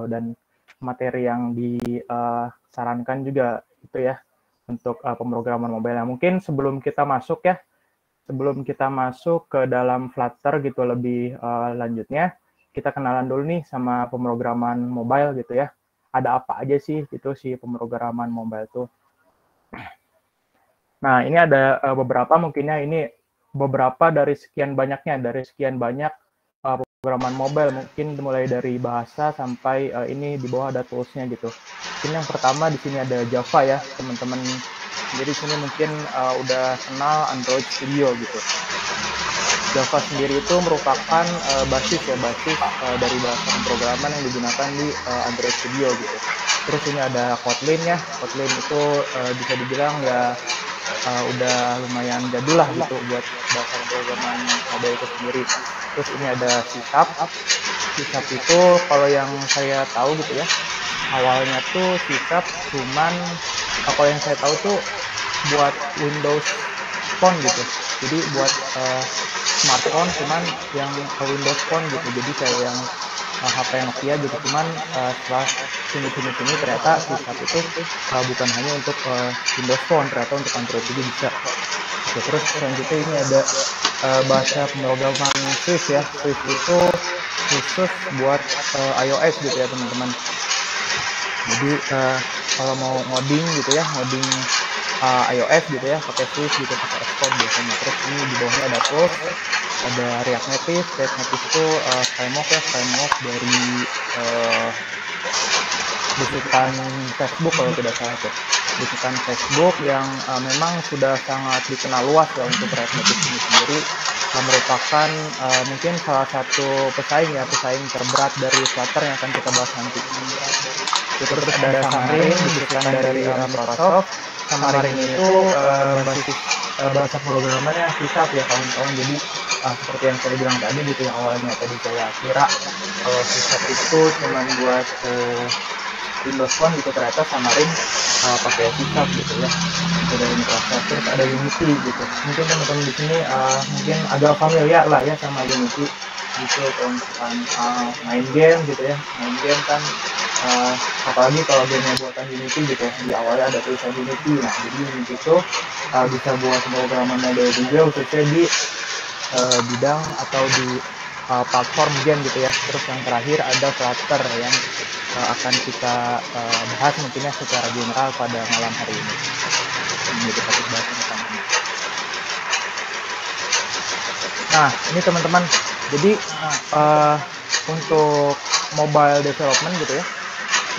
gitu, dan materi yang disarankan juga itu ya untuk pemrograman mobile. Nah, mungkin sebelum kita masuk ke dalam Flutter gitu lebih lanjutnya, kita kenalan dulu nih sama pemrograman mobile gitu ya. Ada apa aja sih gitu si pemrograman mobile tuh. Nah, ini ada beberapa, mungkinnya ini beberapa dari sekian banyak pemrograman mobile, mungkin mulai dari bahasa sampai ini di bawah ada tools-nya gitu. Mungkin yang pertama di sini ada Java ya, teman-teman. Jadi di sini mungkin udah kenal Android Studio gitu. Java sendiri itu merupakan basis dari bahasa pemrograman yang digunakan di Android Studio gitu. Terus ini ada Kotlin ya. Kotlin itu bisa dibilang ya udah lumayan jadul lah gitu buat bahasa pemrograman mobile itu sendiri. Terus ini ada C#. C# itu kalau yang saya tahu gitu ya, awalnya tuh C# cuman kalau yang saya tahu tuh buat Windows Phone gitu. Jadi buat smartphone cuman yang Windows Phone gitu. Jadi kayak yang HP Nokia gitu. Cuman setelah sini ternyata C# itu bukan hanya untuk Windows Phone, ternyata untuk Android juga bisa. Oke, terus selanjutnya ini ada bahasa pemrograman Swift ya. Swift itu khusus buat iOS gitu ya teman-teman. Jadi kalau mau ngoding gitu ya, ngoding iOS gitu ya, pakai Swift gitu, pakai Xcode biasanya. Terus ini di bawahnya ada tools, ada React Native. React Native itu framework dari bisikan Facebook kalau tidak salah tuh. Bisikan Facebook yang memang sudah sangat dikenal luas ya untuk React Native ini sendiri. Merupakan mungkin salah satu pesaing terberat dari Flutter yang akan kita bahas nanti. Terus ada Xamarin, bisikan dari Microsoft. Xamarin itu basis bahasa pemrogramannya C# ya kawan-kawan. Jadi seperti yang saya bilang tadi gitu, yang awalnya tadi saya kira kalau C# itu cuma buat Windows Phone gitu, ternyata Xamarin pakai C# gitu ya, itu dari Microsoft. Terus ada Unity gitu, mungkin teman-teman di sini mungkin agak familiar lah ya sama Unity gitu. Kalau misalkan main game gitu ya, kan apalagi kalau game buatan Unity gitu, di awalnya ada tulisan Unity. Nah, jadi Unity itu bisa buat pemrograman mobile juga, khususnya di bidang atau di platform game gitu ya. Terus yang terakhir ada Flutter yang akan kita bahas mungkinnya secara general pada malam hari ini. Menjadi topik bahasan utamanya. Nah, ini teman-teman, jadi untuk mobile development gitu ya,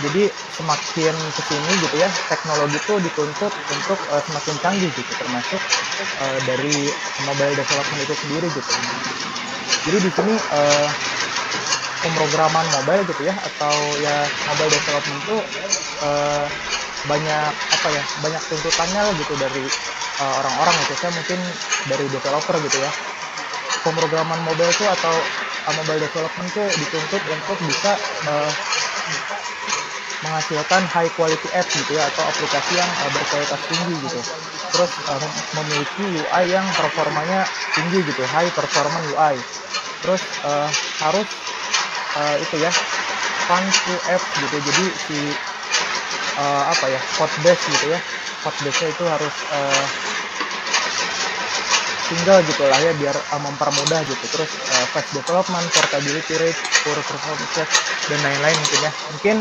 jadi semakin kesini gitu ya, teknologi itu dituntut untuk semakin canggih gitu, termasuk dari mobile development itu sendiri gitu. Jadi di sini pemrograman mobile gitu ya, atau ya mobile development itu banyak tuntutannya gitu dari orang-orang gitu. Saya mungkin dari developer gitu ya. Pemrograman mobile itu atau mobile development itu dituntut untuk bisa menghasilkan high quality app gitu ya, atau aplikasi yang berkualitas tinggi gitu. Terus memiliki UI yang performanya tinggi gitu, high performance UI. Terus harus itu ya, fun to app gitu. Jadi si code base gitu ya, code base-nya itu harus single gitu lah ya, biar mempermudah gitu. Terus fast development, portability rate, poor performance dan lain-lain mungkin ya. Mungkin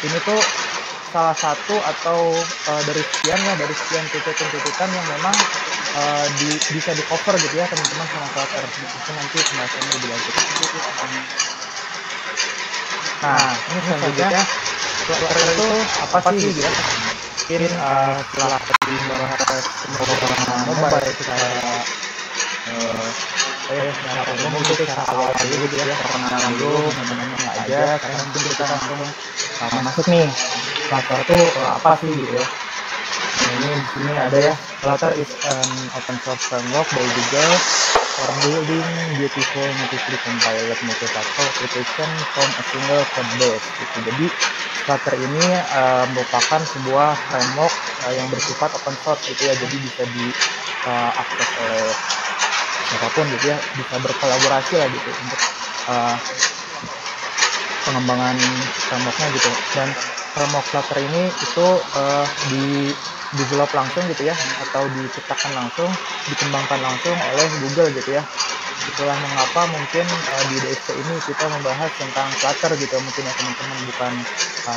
ini tuh salah satu atau dari sekian tuntutan yang memang bisa di cover gitu ya teman-teman sama Flutter. Itu nanti pembahasannya lebih lanjut. Nah, ini selanjutnya Flutter itu apa sih gitu ya? Mungkin setelah dibahas pemrograman mobile secara secara umum gitu, secara awal dulu gitu ya, perkenalan dulu namanya aja. Sekarang mungkin kita langsung masuk nih, Flutter itu apa sih gitu ya. Ini di sini ada ya, Flutter is an open source framework by Google for building beautiful natively compiled multi-platform application from a single code base gitu. Jadi Flutter ini merupakan sebuah framework yang bersifat open source gitu ya, jadi bisa diakses oleh siapapun gitu ya, bisa berkolaborasi lah gitu untuk pengembangan frameworknya gitu. Dan framework Flutter ini itu di develop langsung gitu ya, atau diciptakan langsung, dikembangkan langsung oleh Google gitu ya. Itulah mengapa mungkin di DSC ini kita membahas tentang Flutter gitu mungkin ya teman-teman, bukan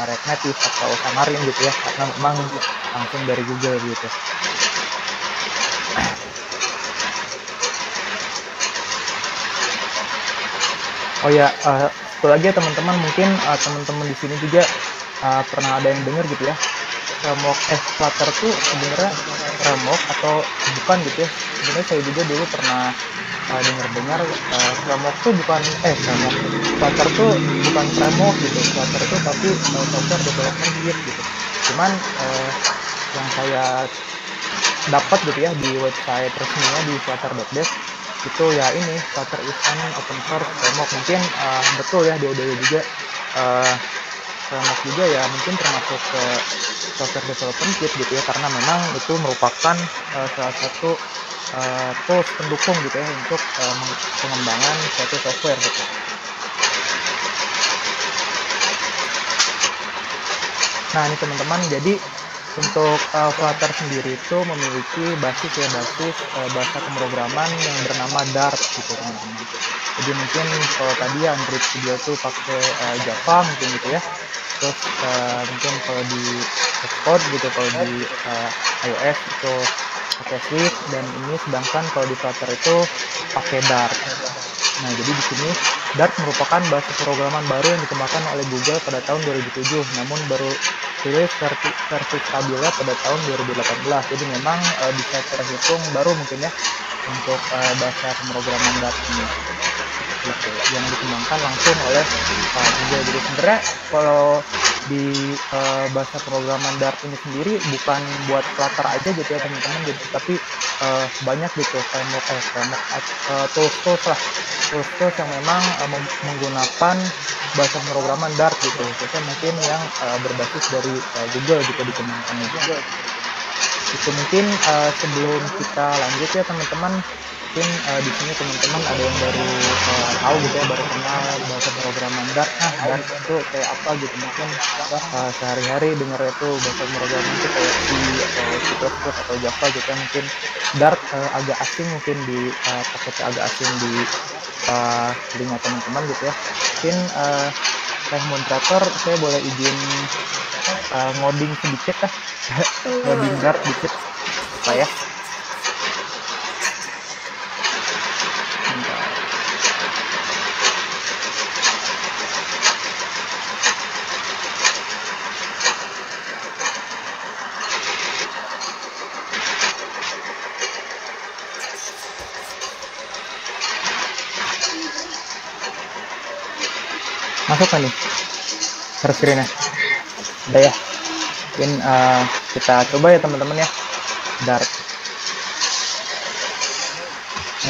React Native atau Xamarin gitu ya, karena memang langsung dari Google gitu. Oh ya, satu lagi ya teman-teman, mungkin teman-teman di sini juga pernah ada yang dengar gitu ya, framework Flutter tuh sebenarnya framework atau bukan gitu ya. Sebenarnya saya juga dulu pernah dengar-dengar framework tuh bukan framework, Flutter tuh bukan framework gitu, Flutter tuh tapi software development kit gitu. Cuman yang saya dapat gitu ya di website resminya di flutter.dev itu ya ini, Flutter is an open source framework. Mungkin betul ya, dia juga framework juga ya, mungkin termasuk ke software development kit gitu ya, karena memang itu merupakan salah satu tools pendukung gitu ya untuk pengembangan suatu software gitu. Nah ini teman-teman, jadi untuk Flutter sendiri itu memiliki basis bahasa pemrograman yang bernama Dart gitu teman-teman. Jadi mungkin kalau tadi Android Studio itu pakai Java mungkin gitu ya. Terus mungkin kalau di Xcode gitu, kalau di iOS itu pakai Swift, dan ini sedangkan kalau di Flutter itu pakai Dart. Nah, jadi di sini Dart merupakan bahasa pemrograman baru yang dikembangkan oleh Google pada tahun 2007, namun baru rilis versi stabilnya pada tahun 2018. Jadi memang bisa terhitung baru mungkin ya untuk bahasa pemrograman Dart ini. Gitu, yang dikembangkan langsung oleh Google. Jadi sebenarnya kalau di bahasa pemrograman Dart ini sendiri bukan buat Flutter aja gitu ya teman-teman, jadi tapi banyak gitu framework tools yang memang menggunakan bahasa pemrograman Dart gitu, khususnya mungkin yang berbasis dari Google gitu, dikembangkan juga. Itu mungkin sebelum kita lanjut ya teman-teman, mungkin di sini teman-teman ada yang baru tahu gitu ya, baru kenal bahasa pemrograman Dart. Nah, Dart itu kayak apa gitu, mungkin sehari-hari dengar itu bahasa pemrograman itu kayak C atau C++ atau Java gitu ya, mungkin Dart agak asing, mungkin di paketnya agak asing di telinga teman-teman gitu ya. Mungkin saya moderator, saya boleh izin ngoding sedikit lah. Ngoding Dart dikit apa ya. Masuk kan nih share screen-nya? Udah ya. Mungkin kita coba ya teman-teman ya, Dart.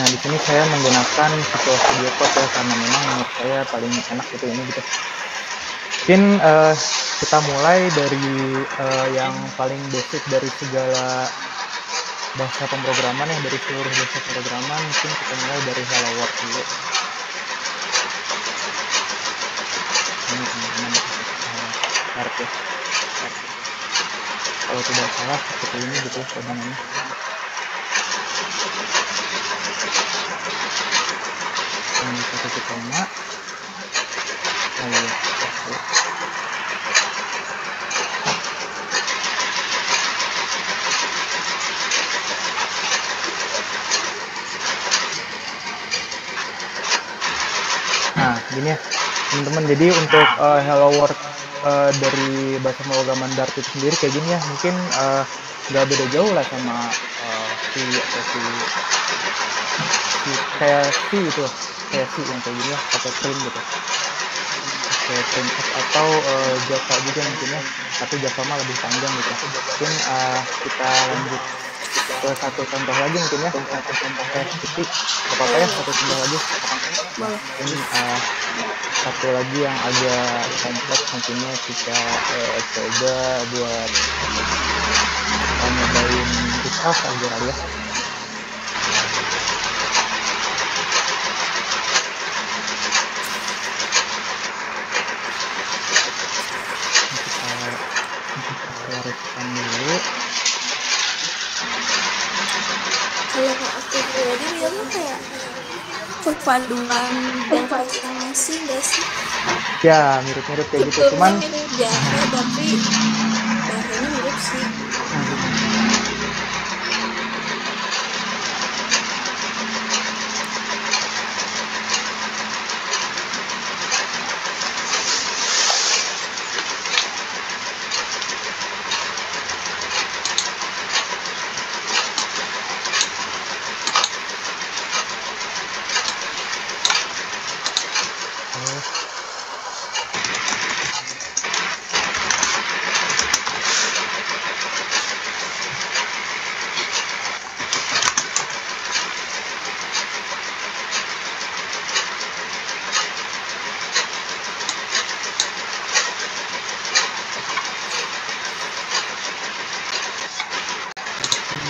Nah di sini saya menggunakan Visual Studio Code ya, karena memang menurut saya paling enak gitu ini gitu. Mungkin kita mulai dari yang paling basic dari segala bahasa pemrograman ya, dari seluruh bahasa pemrograman. Mungkin kita mulai dari Hello World dulu. Ini teman-teman Dart ya. Kalau tidak salah seperti ini gitu kodenya. Ini 1,. Lalu nah gini ya teman-teman, jadi untuk Hello World dari bahasa pemrograman Dart itu sendiri kayak gini ya, mungkin nggak beda jauh lah sama C atau C kayak C itu, kayak C yang kayak gini ya, pakai print gitu, pakai print atau Java juga mungkin ya, tapi Java mah lebih panjang gitu. Mungkin kita lanjut ke satu contoh lagi mungkin ya, titik apa-apa ya, satu contoh lagi. Ini satu lagi yang agak kompleks mungkinnya kita coba buat nyobain discuss aja kali ya. Luruskan dulu. Kalau aku pribadi bilangnya kayak perpaduan Java sama C nggak sih? Ya, mirip-mirip kayak gitu. Strukturnya Cuman mirip Java tapi bahasanya mirip C.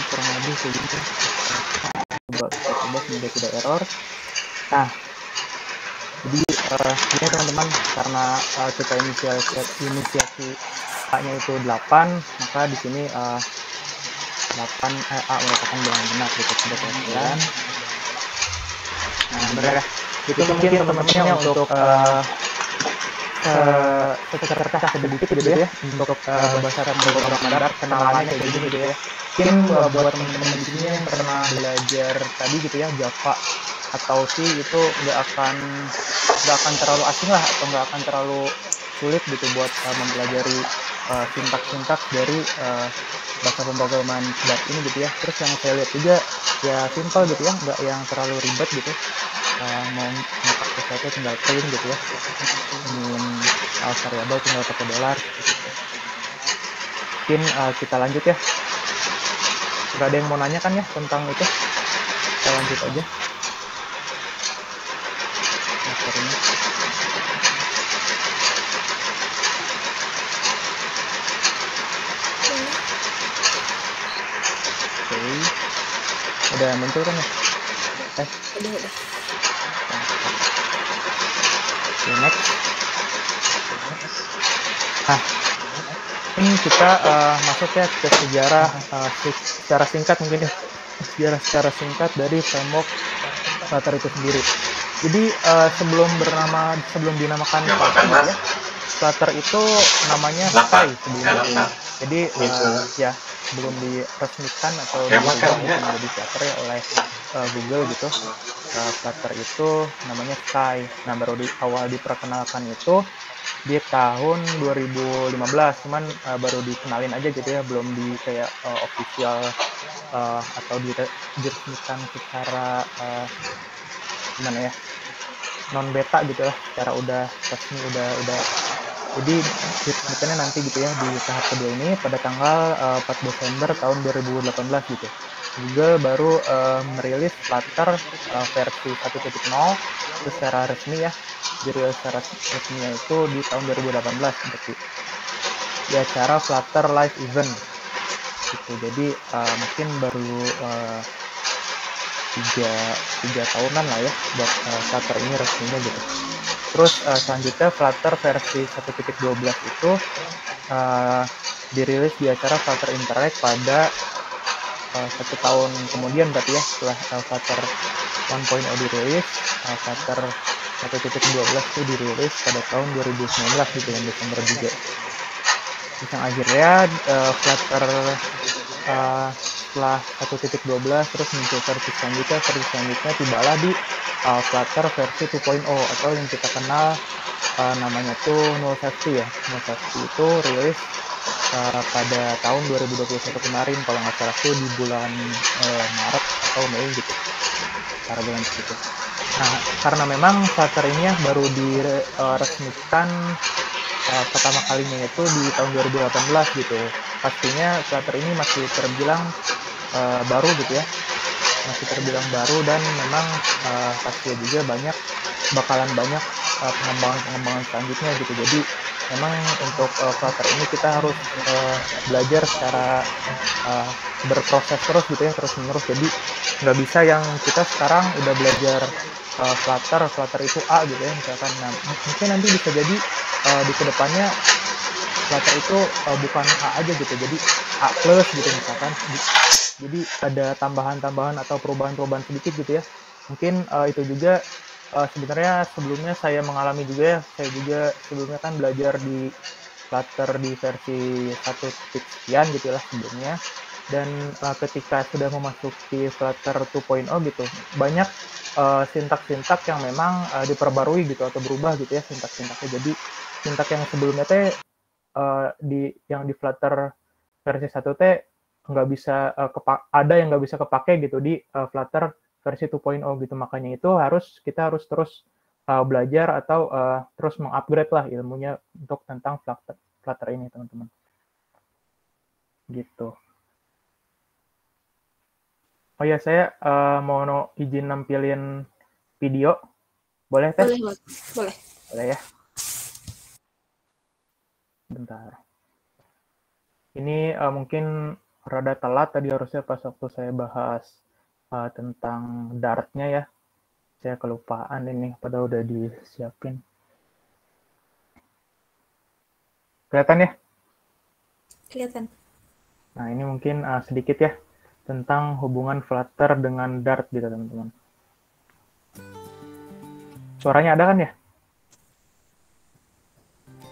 kurang lebih kayak gitu. Coba semoga tidak error. Nah, jadi ini teman-teman, karena kita inisiasi A-nya itu 8, maka di sini 8 A merupakan bilangan genap gitu, sudah kemudian. Nah, benar ya. Itu mungkin teman-temannya untuk secercah sedikit gitu ya untuk bahasa pemrograman dasar, kenalannya kayak gini gitu ya. Mungkin buat teman-teman di sini yang pernah belajar tadi gitu ya, Java atau C itu nggak akan terlalu asing lah, atau nggak akan terlalu sulit gitu buat mempelajari sintaks-sintaks dari bahasa pemrograman Dart ini gitu ya. Terus yang saya lihat juga ya simple gitu ya, nggak yang terlalu ribet gitu. Mau nyetak sesuatu tinggal print gitu ya, variabel tinggal pakai $. Mungkin kita lanjut ya. Gak ada yang mau nanya kan ya tentang itu? Kita lanjut aja. Materinya. Oke. Udah muncul kan ya? Udah. Oke, next. Nah, ini kita masuk ya ke sejarah secara singkat mungkin ya. Secara singkat dari framework Flutter itu sendiri. Jadi sebelum dinamakan Flutter ya, Flutter itu namanya Sky sebelumnya. Jadi ya belum diresmikan atau diubah menjadi Flutter ya oleh Google gitu. Flutter itu namanya Sky. Nah, baru awal diperkenalkan itu di tahun 2015, cuman baru dikenalin aja gitu ya, belum di kayak official atau diresmikan secara gimana ya, non beta gitu lah, secara udah resmi, udah jadi diresmikannya nanti gitu ya di tahap kedua ini pada tanggal 4 Desember tahun 2018 gitu. Google baru merilis Flutter versi 1.0 itu secara resmi ya, dirilis secara resminya itu di tahun 2018 seperti di acara Flutter Live Event gitu. Jadi mungkin baru 3 tahunan lah ya buat Flutter ini resminya gitu. Terus selanjutnya Flutter versi 1.12 itu dirilis di acara Flutter Interact pada 1 tahun kemudian berarti ya, setelah Flutter 1.0 dirilis, Flutter 1.12 itu dirilis pada tahun 2019 gitu, Desember juga. Terus yang akhirnya Flutter setelah 1.12 terus muncul versi selanjutnya tibalah di Flutter versi 2.0 atau yang kita kenal namanya tuh Null Safety ya. Null Safety itu rilis pada tahun 2021 kemarin, kalau nggak salah tuh di bulan Maret atau Mei gitu, para bulan segitu. Nah, karena memang Flutter ini ya baru diresmikan pertama kalinya itu di tahun 2018 gitu, pastinya Flutter ini masih terbilang baru gitu ya, masih terbilang baru, dan memang pastinya juga bakalan banyak pengembangan selanjutnya gitu. Jadi memang untuk Flutter ini kita harus belajar secara berproses terus gitu ya, terus menerus. Jadi nggak bisa yang kita sekarang udah belajar Flutter itu A gitu ya misalkan. Nah, mungkin nanti bisa jadi di kedepannya Flutter itu bukan A aja gitu, jadi A plus gitu misalkan. Jadi ada tambahan-tambahan atau perubahan-perubahan sedikit gitu ya. Mungkin itu juga sebenarnya sebelumnya saya mengalami juga ya. Saya juga sebelumnya kan belajar di Flutter di versi 1 sekian gitu lah sebelumnya. Dan ketika sudah memasuki Flutter 2.0 gitu, banyak sintak-sintak yang memang diperbarui gitu atau berubah gitu ya sintak-sintaknya. Jadi sintak yang sebelumnya teh yang di Flutter versi 1 teh nggak bisa ada yang nggak bisa kepake gitu di Flutter versi 2.0 gitu. Makanya itu kita harus terus belajar atau terus mengupgrade lah ilmunya untuk tentang Flutter ini teman-teman. Gitu. Oh ya, saya mau izin nampilin video. Boleh teh? Boleh. Boleh ya. Bentar. Ini mungkin rada telat tadi harusnya pas waktu saya bahas tentang Dart-nya ya. Saya kelupaan ini, padahal udah disiapin. Kelihatan ya? Kelihatan. Nah, ini mungkin sedikit ya tentang hubungan Flutter dengan Dart gitu, teman-teman. Suaranya ada kan ya?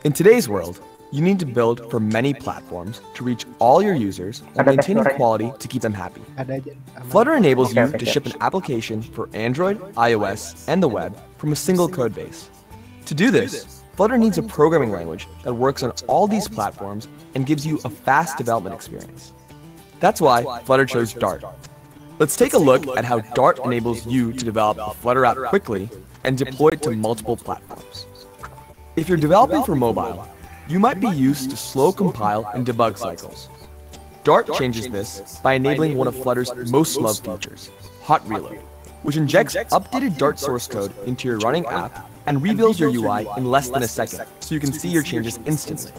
In today's world, you need to build for many platforms to reach all your users while maintaining quality to keep them happy. Flutter enables you to ship an application for Android, iOS, and the web from a single code base. To do this, Flutter needs a programming language that works on all these platforms and gives you a fast development experience. That's why Flutter chose Dart. Let's take a look at how Dart enables you to develop a Flutter app quickly and deploy it to multiple platforms. If you're developing for mobile, you might be used to slow compile and debug cycles. Dart changes this by enabling one of Flutter's most loved features, Hot Reload, which injects updated Dart source code into your running app and rebuilds your UI in less than a second, so you can see your changes instantly.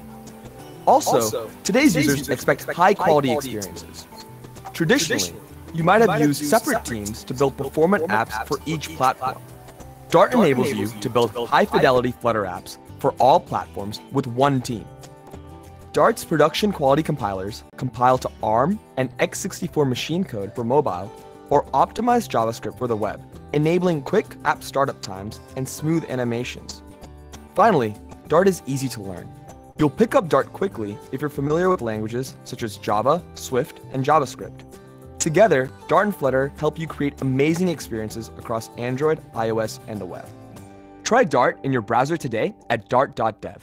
Also, today's users expect high-quality experiences. Traditionally, you might have used separate teams to build performant apps for each platform. Dart enables you to build high-fidelity Flutter apps for all platforms with one team. Dart's production quality compilers compile to ARM and x64 machine code for mobile or optimized JavaScript for the web, enabling quick app startup times and smooth animations. Finally, Dart is easy to learn. You'll pick up Dart quickly if you're familiar with languages such as Java, Swift, and JavaScript. Together, Dart and Flutter help you create amazing experiences across Android, iOS, and the web. Try Dart in your browser today at dart.dev.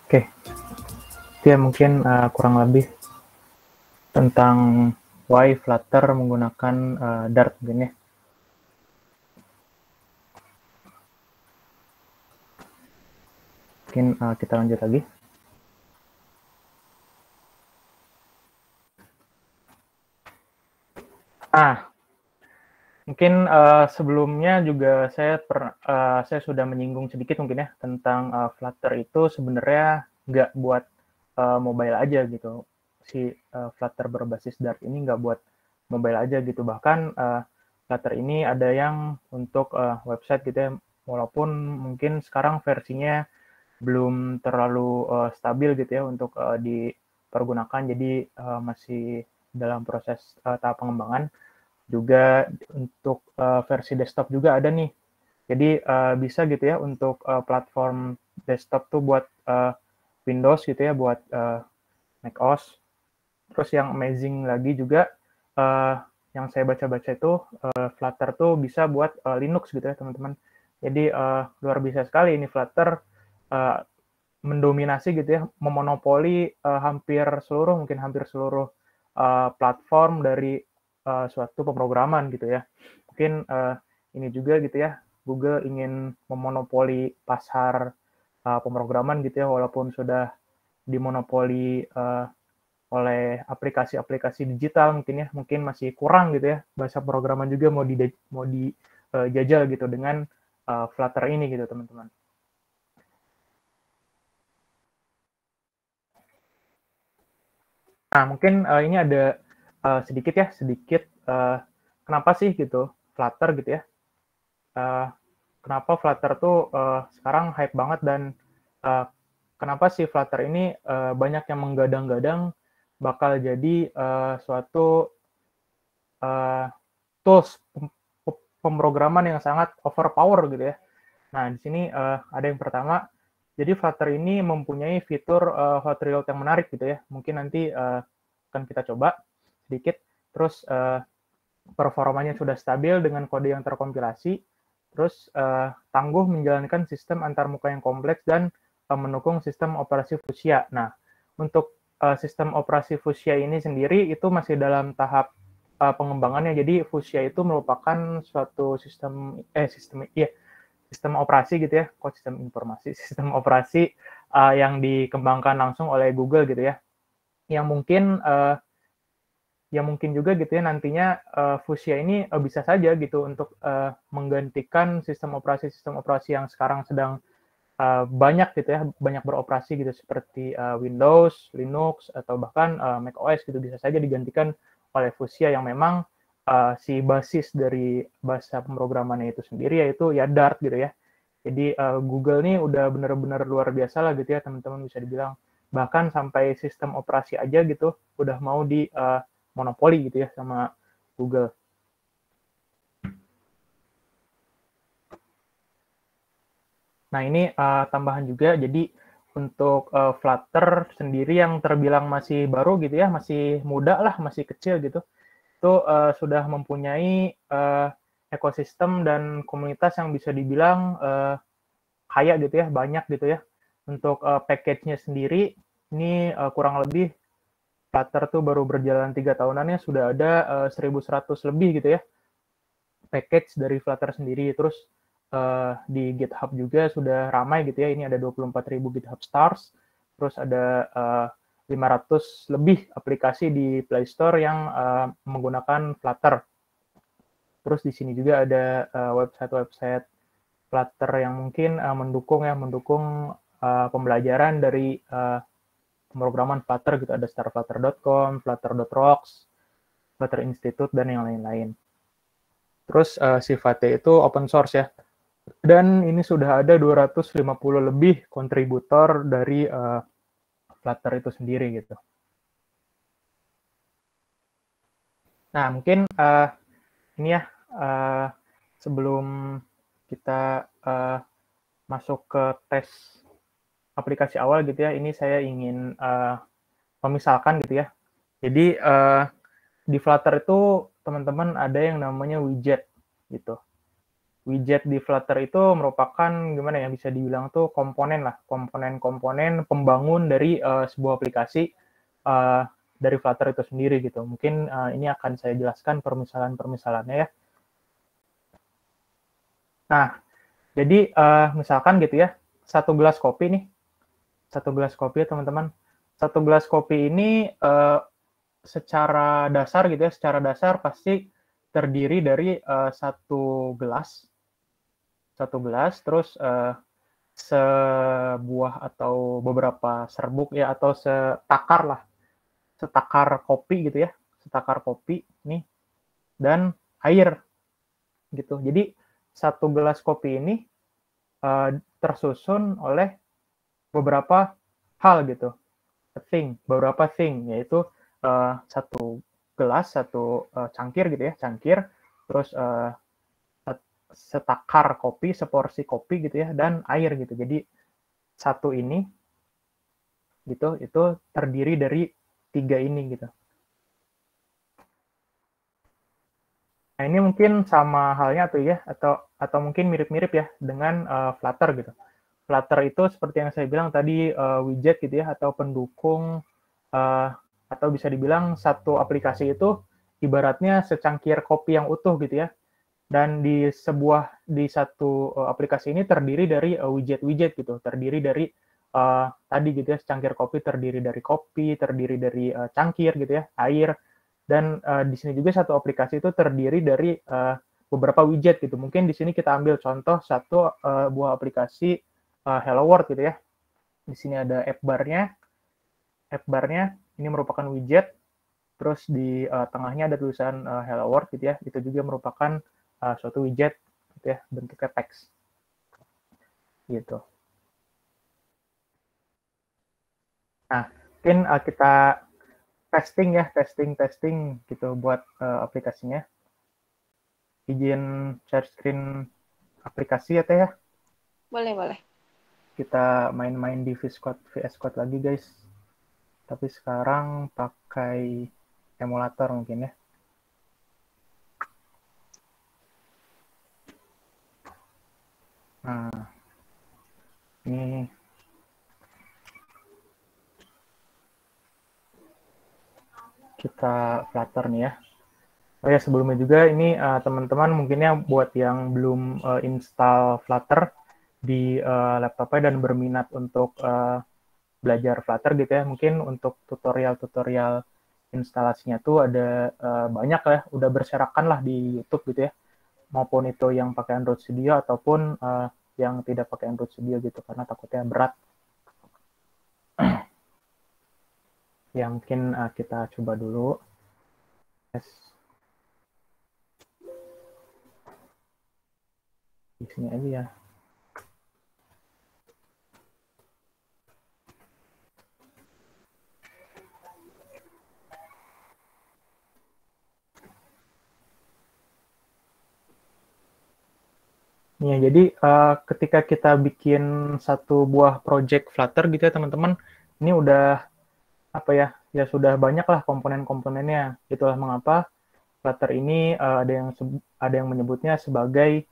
Oke, itu ya mungkin kurang lebih tentang why Flutter menggunakan Dart mungkin ya. Mungkin kita lanjut lagi. Mungkin sebelumnya juga saya sudah menyinggung sedikit mungkin ya tentang Flutter itu sebenarnya nggak buat mobile aja gitu. Si Flutter berbasis Dart ini nggak buat mobile aja gitu. Bahkan Flutter ini ada yang untuk website gitu ya. Walaupun mungkin sekarang versinya belum terlalu stabil gitu ya untuk dipergunakan. Jadi masih dalam proses tahap pengembangan. Juga untuk versi desktop juga ada nih. Jadi bisa gitu ya untuk platform desktop tuh buat Windows gitu ya, buat macOS. Terus yang amazing lagi juga yang saya baca-baca itu Flutter tuh bisa buat Linux gitu ya teman-teman. Jadi luar biasa sekali ini Flutter mendominasi gitu ya, memonopoli mungkin hampir seluruh platform dari suatu pemrograman gitu ya. Mungkin ini juga gitu ya, Google ingin memonopoli pasar pemrograman gitu ya, walaupun sudah dimonopoli oleh aplikasi-aplikasi digital mungkin masih kurang gitu ya, bahasa pemrograman juga mau dijajal gitu dengan Flutter ini gitu teman-teman. Nah mungkin ini ada sedikit kenapa sih gitu Flutter gitu ya kenapa Flutter tuh sekarang hype banget dan kenapa sih Flutter ini banyak yang menggadang-gadang bakal jadi suatu tools pemrograman yang sangat overpower gitu ya. Nah, di sini ada yang pertama, jadi Flutter ini mempunyai fitur hot reload yang menarik gitu ya. Mungkin nanti akan kita coba sedikit. Terus performanya sudah stabil dengan kode yang terkompilasi. Terus tangguh menjalankan sistem antarmuka yang kompleks dan mendukung sistem operasi Fuchsia. Nah, untuk sistem operasi Fuchsia ini sendiri itu masih dalam tahap pengembangannya. Jadi Fuchsia itu merupakan suatu sistem operasi gitu ya, kok sistem informasi, sistem operasi yang dikembangkan langsung oleh Google gitu ya, yang mungkin juga gitu ya nantinya Fuchsia ini bisa saja gitu untuk menggantikan sistem operasi yang sekarang sedang banyak gitu ya, banyak beroperasi gitu seperti Windows, Linux atau bahkan macOS gitu, bisa saja digantikan oleh Fuchsia yang memang si basis dari bahasa pemrogramannya itu sendiri yaitu ya Dart gitu ya. Jadi Google nih udah benar-benar luar biasa lah gitu ya teman-teman, bisa dibilang bahkan sampai sistem operasi aja gitu udah mau di monopoli gitu ya sama Google. Nah ini tambahan juga, jadi untuk Flutter sendiri yang terbilang masih baru gitu ya, masih muda lah, masih kecil gitu, itu sudah mempunyai ekosistem dan komunitas yang bisa dibilang kaya gitu ya, banyak gitu ya. Untuk package-nya sendiri, ini kurang lebih Flutter tuh baru berjalan 3 tahunannya sudah ada 1.100 lebih gitu ya package dari Flutter sendiri. Terus di GitHub juga sudah ramai gitu ya, ini ada 24.000 GitHub stars, terus ada 500 lebih aplikasi di Play Store yang menggunakan Flutter. Terus di sini juga ada website-website Flutter yang mungkin mendukung pembelajaran dari pemrograman Flutter gitu, ada starflutter.com, flutter.rocks, Flutter Institute dan yang lain-lain. Terus sifatnya itu open source ya. Dan ini sudah ada 250 lebih kontributor dari Flutter itu sendiri gitu. Nah, mungkin ini ya sebelum kita masuk ke tes aplikasi awal gitu ya, ini saya ingin memisalkan gitu ya. Jadi di Flutter itu teman-teman ada yang namanya widget gitu. Widget di Flutter itu merupakan gimana ya, bisa dibilang tuh komponen komponen pembangun dari sebuah aplikasi dari Flutter itu sendiri gitu. Mungkin ini akan saya jelaskan permisalannya ya. Nah, jadi misalkan gitu ya, satu gelas kopi ya teman-teman. Satu gelas kopi ini secara dasar gitu ya, secara dasar pasti terdiri dari satu gelas, terus sebuah atau beberapa serbuk ya, atau setakar kopi gitu ya, setakar kopi nih, dan air gitu. Jadi satu gelas kopi ini tersusun oleh beberapa hal gitu, beberapa thing, yaitu satu gelas, satu cangkir gitu ya, terus setakar kopi, seporsi kopi gitu ya, dan air gitu. Jadi satu ini gitu itu terdiri dari 3 ini gitu. Nah, ini mungkin sama halnya tuh ya, atau mungkin mirip-mirip ya dengan Flutter gitu. Flutter itu seperti yang saya bilang tadi, widget gitu ya, atau pendukung, atau bisa dibilang satu aplikasi itu ibaratnya secangkir kopi yang utuh gitu ya. Dan di satu aplikasi ini terdiri dari widget-widget gitu, terdiri dari tadi gitu ya, secangkir kopi terdiri dari kopi, terdiri dari cangkir gitu ya, air, dan di sini juga satu aplikasi itu terdiri dari beberapa widget gitu. Mungkin di sini kita ambil contoh satu buah aplikasi Hello World gitu ya. Di sini ada app bar-nya ini merupakan widget, terus di tengahnya ada tulisan Hello World gitu ya, itu juga merupakan suatu widget gitu ya, bentuknya teks. gitu. Nah, mungkin kita testing gitu buat aplikasinya. Izin share screen aplikasi ya Teh ya? Boleh. Kita main-main di VS Code lagi guys. Tapi sekarang pakai emulator mungkin ya. Nah, ini kita Flutter nih ya. Oh ya, sebelumnya juga ini teman-teman mungkinnya buat yang belum install Flutter di laptopnya dan berminat untuk belajar Flutter gitu ya, mungkin untuk tutorial-tutorial instalasinya tuh ada banyak ya, udah berserakan lah di YouTube gitu ya, maupun itu yang pakai Android Studio ataupun yang tidak pakai Android Studio gitu, karena takutnya berat. Ya mungkin kita coba dulu. Yes. Di sini aja ya. Ya, jadi ketika kita bikin satu buah project Flutter gitu ya teman-teman, ini udah apa ya, ya sudah banyak lah komponen-komponennya. Itulah mengapa Flutter ini ada yang menyebutnya sebagai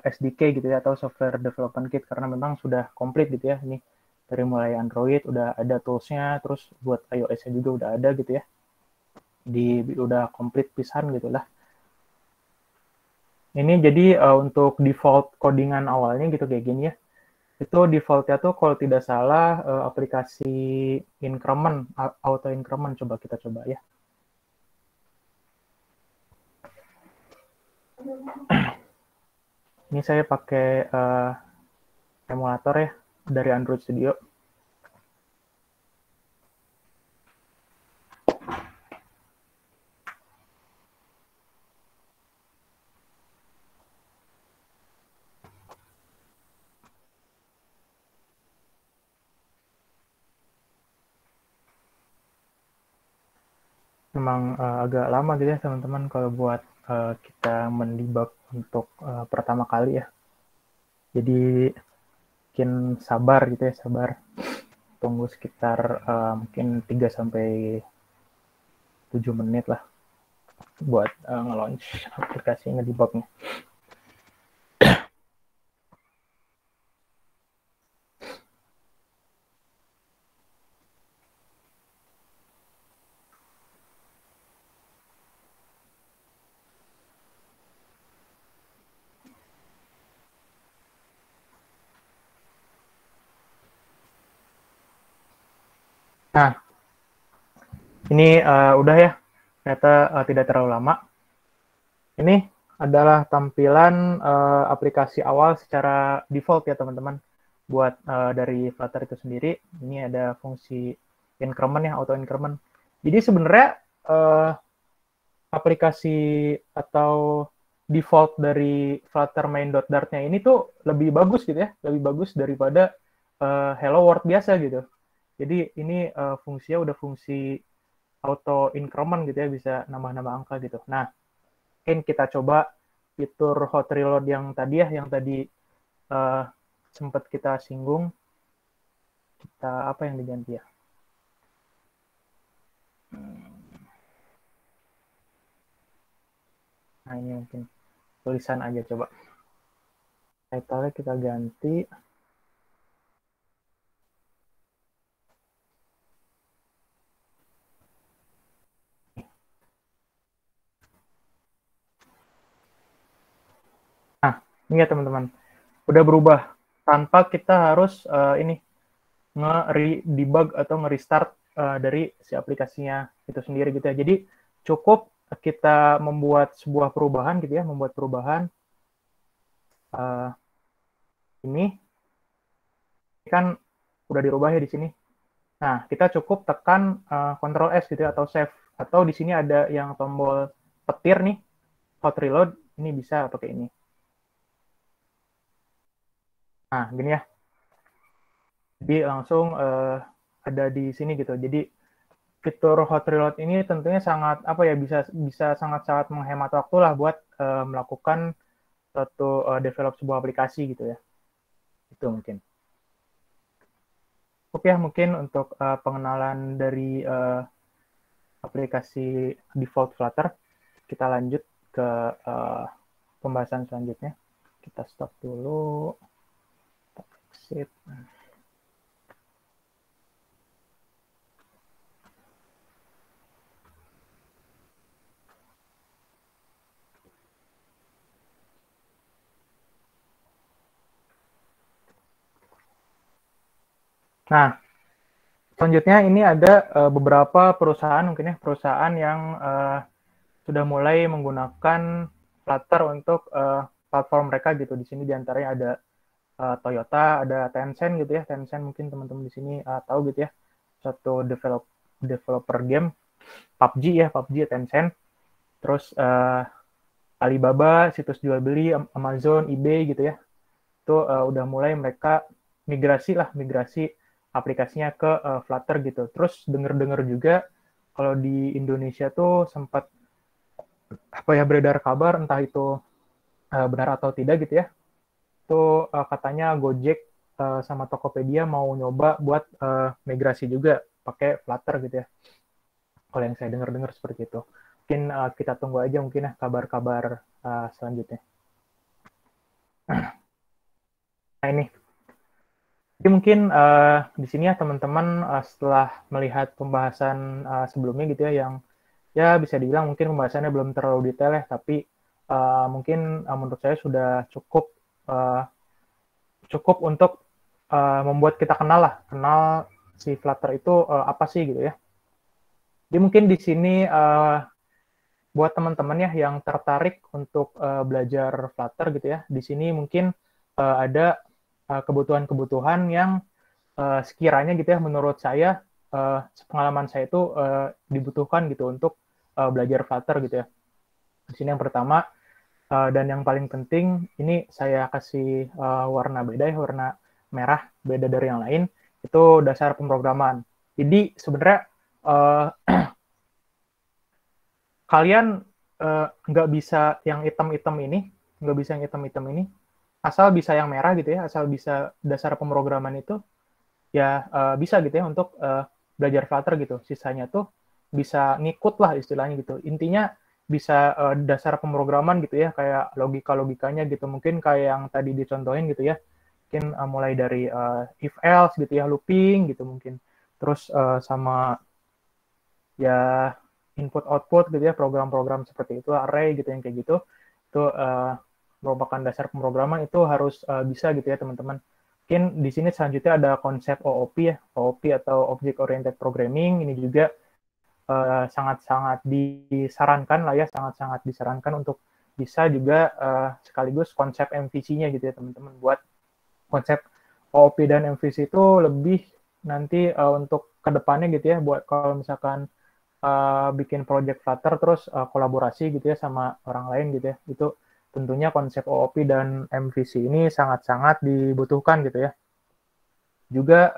SDK gitu ya, atau Software Development Kit, karena memang sudah komplit gitu ya. Ini dari mulai Android udah ada tools-nya, terus buat iOS-nya juga udah ada gitu ya. Udah komplit pisan gitu lah. Ini jadi untuk default codingan awalnya gitu kayak gini ya. Itu default-nya tuh kalau tidak salah aplikasi increment, auto increment, kita coba ya. Ini saya pakai emulator ya dari Android Studio. Memang agak lama gitu ya teman-teman kalau buat kita mendebug untuk pertama kali ya. Jadi mungkin sabar gitu ya, sabar. Tunggu sekitar mungkin 3 sampai 7 menit lah buat nge-launch aplikasi ngedebugnya. Nah, ini udah ya, ternyata tidak terlalu lama. Ini adalah tampilan aplikasi awal secara default ya teman-teman. Buat dari Flutter itu sendiri, ini ada fungsi increment ya, auto increment. Jadi sebenarnya aplikasi atau default dari Flutter main.dart-nya ini tuh lebih bagus gitu ya, lebih bagus daripada Hello World biasa gitu. Jadi ini fungsinya udah fungsi auto increment gitu ya, bisa nambah-nambah angka gitu. Nah, mungkin kita coba fitur hot reload yang tadi ya, yang tadi sempat kita singgung. Kita apa yang diganti ya? Nah, ini mungkin tulisan aja coba. Title-nya kita ganti. Nah, ini ya teman-teman, udah berubah tanpa kita harus ini nge-debug atau nge-restart dari si aplikasinya itu sendiri gitu ya. Jadi cukup kita membuat sebuah perubahan gitu ya, membuat perubahan ini kan udah dirubah ya di sini. Nah, kita cukup tekan Ctrl S gitu ya, atau save, atau di sini ada yang tombol petir nih, hot reload, ini bisa pakai ini. Nah, gini ya. Jadi langsung ada di sini gitu. Jadi fitur hot reload ini tentunya sangat apa ya, bisa sangat-sangat menghemat waktu lah buat melakukan suatu develop sebuah aplikasi gitu ya. Itu mungkin. Oke ya, mungkin untuk pengenalan dari aplikasi default Flutter, kita lanjut ke pembahasan selanjutnya. Kita stop dulu. Exit. Nah, selanjutnya ini ada beberapa perusahaan mungkin ya, perusahaan yang sudah mulai menggunakan Flutter untuk platform mereka gitu. Di sini diantaranya ada Toyota, ada Tencent gitu ya. Tencent mungkin teman-teman di sini tahu gitu ya, satu developer game PUBG ya, PUBG Tencent. Terus Alibaba, situs jual beli, Amazon, eBay gitu ya. Itu udah mulai mereka migrasi aplikasinya ke Flutter gitu. Terus denger-dengar juga kalau di Indonesia tuh sempat apa ya, beredar kabar, entah itu benar atau tidak gitu ya. Itu katanya Gojek sama Tokopedia mau nyoba buat migrasi juga pakai Flutter gitu ya. Kalau yang saya dengar-dengar seperti itu. Mungkin kita tunggu aja mungkin ya kabar-kabar selanjutnya. Nah ini. Jadi mungkin di sini ya teman-teman setelah melihat pembahasan sebelumnya gitu ya, yang ya bisa dibilang mungkin pembahasannya belum terlalu detail ya, tapi mungkin menurut saya sudah cukup untuk membuat kita kenal si Flutter itu apa sih gitu ya. Jadi mungkin di sini buat teman-teman ya yang tertarik untuk belajar Flutter gitu ya, di sini mungkin ada kebutuhan-kebutuhan yang sekiranya gitu ya, menurut saya pengalaman saya itu dibutuhkan gitu untuk belajar Flutter gitu ya. Di sini yang pertama dan yang paling penting, ini saya kasih warna beda ya, warna merah beda dari yang lain, itu dasar pemrograman. Jadi sebenarnya kalian nggak bisa yang hitam-hitam ini, asal bisa yang merah gitu ya, asal bisa dasar pemrograman itu, ya bisa gitu ya untuk belajar Flutter gitu. Sisanya tuh bisa ngikut lah istilahnya gitu. Intinya bisa dasar pemrograman gitu ya, kayak logika-logikanya gitu. Mungkin kayak yang tadi dicontohin gitu ya. Mungkin mulai dari if else gitu ya, looping gitu mungkin. Terus sama ya input output gitu ya, program-program seperti itu, array gitu yang kayak gitu. Itu merupakan dasar pemrograman, itu harus bisa gitu ya teman-teman. Mungkin di sini selanjutnya ada konsep OOP ya, OOP atau Object Oriented Programming. Ini juga sangat-sangat disarankan lah ya, sangat-sangat disarankan untuk bisa juga sekaligus konsep MVC-nya gitu ya teman-teman. Buat konsep OOP dan MVC itu lebih nanti untuk kedepannya gitu ya, buat kalau misalkan bikin project Flutter terus kolaborasi gitu ya sama orang lain gitu ya, itu tentunya konsep OOP dan MVC ini sangat-sangat dibutuhkan gitu ya. Juga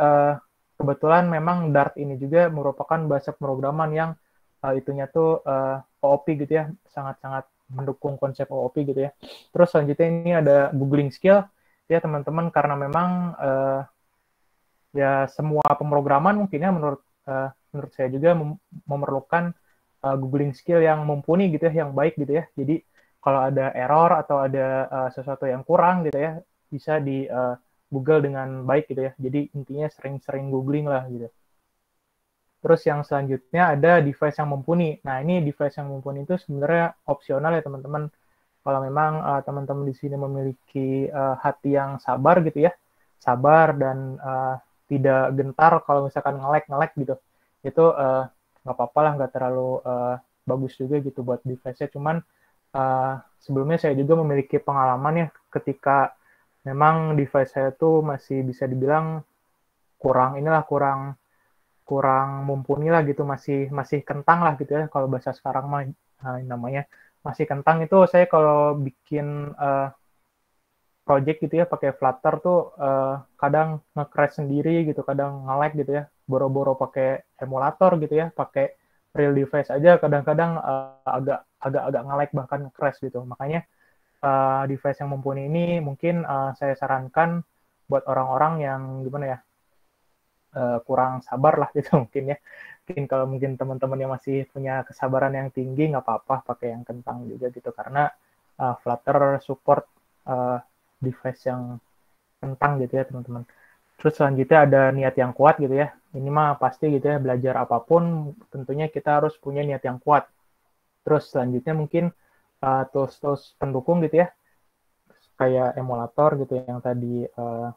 kebetulan memang Dart ini juga merupakan bahasa pemrograman yang itunya tuh OOP gitu ya, sangat-sangat mendukung konsep OOP gitu ya. Terus selanjutnya ini ada googling skill ya teman-teman, karena memang ya semua pemrograman mungkin ya menurut saya juga memerlukan googling skill yang mumpuni gitu ya, yang baik gitu ya. Jadi kalau ada error atau ada sesuatu yang kurang gitu ya, bisa di Google dengan baik gitu ya. Jadi intinya sering-sering googling lah gitu. Terus yang selanjutnya ada device yang mumpuni. Nah, ini device yang mumpuni itu sebenarnya opsional ya teman-teman. Kalau memang teman-teman di sini memiliki hati yang sabar gitu ya, sabar dan tidak gentar kalau misalkan nge-lag gitu, itu nggak apa-apa lah, nggak terlalu bagus juga gitu buat device-nya. Cuman sebelumnya saya juga memiliki pengalaman ya, ketika memang device saya tuh masih bisa dibilang kurang mumpuni lah gitu, masih kentang lah gitu ya, kalau bahasa sekarang namanya masih kentang. Itu saya kalau bikin project gitu ya pakai Flutter tuh kadang nge-crash sendiri gitu, kadang nge-lag gitu ya, boro-boro pakai emulator gitu ya, pakai real device aja kadang-kadang agak nge-lag bahkan nge-crash gitu. Makanya device yang mumpuni ini mungkin saya sarankan buat orang-orang yang gimana ya, kurang sabar lah gitu mungkin ya. Mungkin kalau mungkin teman-teman yang masih punya kesabaran yang tinggi nggak apa-apa pakai yang kentang juga gitu, karena Flutter support device yang kentang gitu ya teman-teman. Terus selanjutnya ada niat yang kuat gitu ya. Ini mah pasti gitu ya, belajar apapun tentunya kita harus punya niat yang kuat. Terus selanjutnya mungkin tools-tools pendukung gitu ya, kayak emulator gitu yang tadi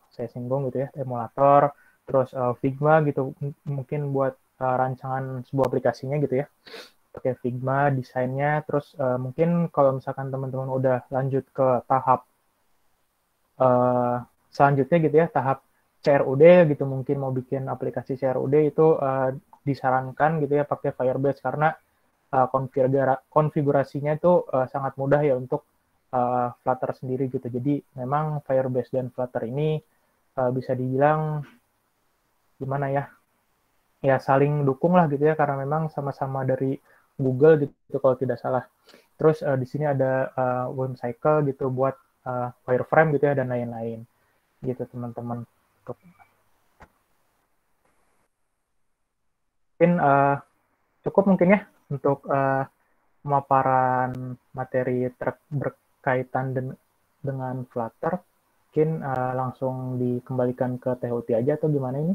saya singgung gitu ya, emulator, terus Figma gitu mungkin buat rancangan sebuah aplikasinya gitu ya, pakai Figma desainnya. Terus mungkin kalau misalkan teman-teman udah lanjut ke tahap selanjutnya gitu ya, tahap CRUD gitu, mungkin mau bikin aplikasi CRUD itu disarankan gitu ya pakai Firebase, karena konfigurasinya itu sangat mudah ya untuk Flutter sendiri gitu. Jadi memang Firebase dan Flutter ini bisa dibilang gimana ya, ya saling dukung lah gitu ya, karena memang sama-sama dari Google gitu kalau tidak salah. Terus di sini ada Whimsical gitu buat wireframe gitu ya, dan lain-lain gitu teman-teman. Mungkin cukup mungkin ya untuk pemaparan materi berkaitan dengan Flutter. Mungkin langsung dikembalikan ke THUT aja atau gimana ini?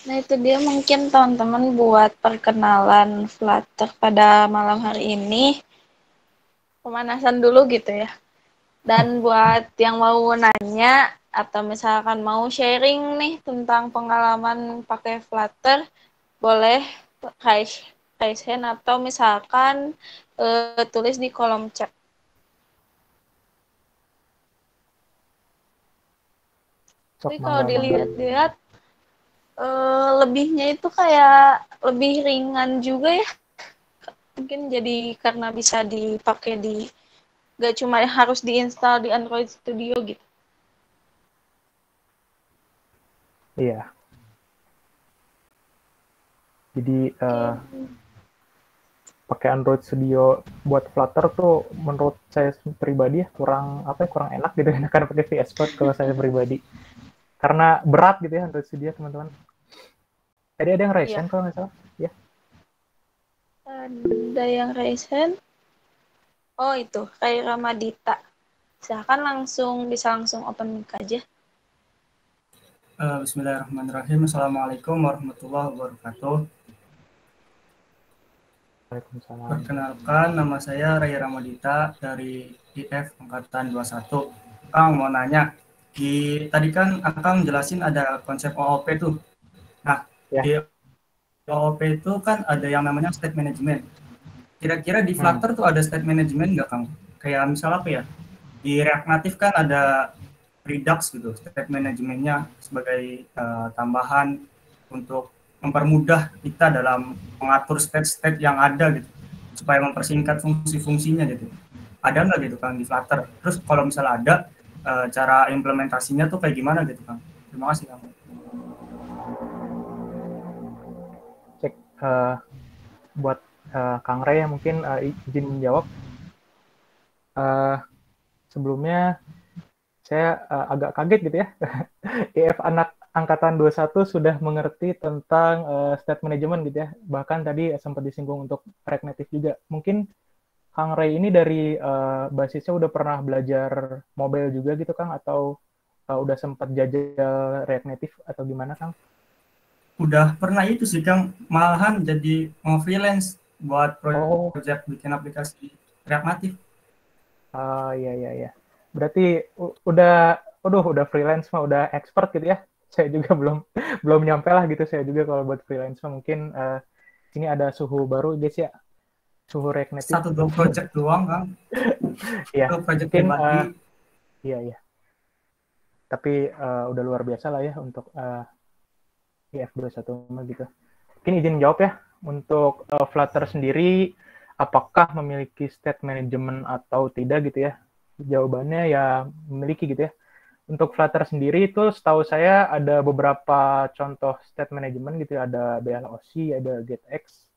Nah itu dia mungkin teman-teman buat perkenalan Flutter pada malam hari ini. Pemanasan dulu gitu ya. Dan buat yang mau nanya atau misalkan mau sharing nih tentang pengalaman pakai Flutter, boleh raise hand atau misalkan tulis di kolom chat. Tapi kalau dilihat-lihat lebihnya itu kayak lebih ringan juga ya. Mungkin jadi karena bisa dipakai di, gak cuma harus diinstal di Android Studio gitu. Iya. Jadi pakai Android Studio buat Flutter tuh menurut saya pribadi ya kurang enak gitu, enakan pakai VS Code kalau saya pribadi. Karena berat gitu ya Android Studio teman-teman. Tadi ada yang raise hand kalau nggak salah, ya? Ada yang raise hand. Oh itu, Kaira Madita. Silahkan bisa langsung open mic aja. Bismillahirrahmanirrahim. Assalamualaikum warahmatullahi wabarakatuh. Waalaikumsalam. Perkenalkan, nama saya Raya Ramadita dari IF Angkatan 21. Kang mau nanya, tadi kan Akang jelasin ada konsep OOP tuh. Nah, ya. Di OOP itu kan ada yang namanya state management. Kira-kira di Flutter tuh ada state management nggak, Kang? Kayak misalnya apa ya? Di React Native kan ada Redux gitu, state manajemennya sebagai tambahan untuk mempermudah kita dalam mengatur state-state yang ada gitu, supaya mempersingkat fungsi-fungsinya gitu. Ada nggak gitu Kang di Flutter? Terus kalau misalnya ada, cara implementasinya tuh kayak gimana gitu Kang? Terima kasih Kang. Cek buat Kang Ray yang mungkin izin menjawab. Sebelumnya saya agak kaget gitu ya. IF anak angkatan 21 sudah mengerti tentang state management gitu ya. Bahkan tadi sempat disinggung untuk React Native juga. Mungkin Kang Ray ini dari basisnya udah pernah belajar mobile juga gitu Kang, atau udah sempat jajal React Native atau gimana Kang? Udah pernah itu sih Kang, malahan jadi freelance buat project bikin aplikasi React Native. Iya. Berarti udah freelance mah udah expert gitu ya. Saya juga belum nyampe lah gitu, saya juga kalau buat freelance mah mungkin ini ada suhu baru guys ya. Suhu React Native. 1-2 project doang Kang. Iya. Project pribadi. Iya. Tapi udah luar biasa lah ya untuk IF21 gitu. Mungkin izin jawab ya. Untuk Flutter sendiri apakah memiliki state management atau tidak gitu ya. Jawabannya ya memiliki gitu ya. Untuk Flutter sendiri itu setahu saya ada beberapa contoh state management gitu ya. Ada BLOC, ada GetX,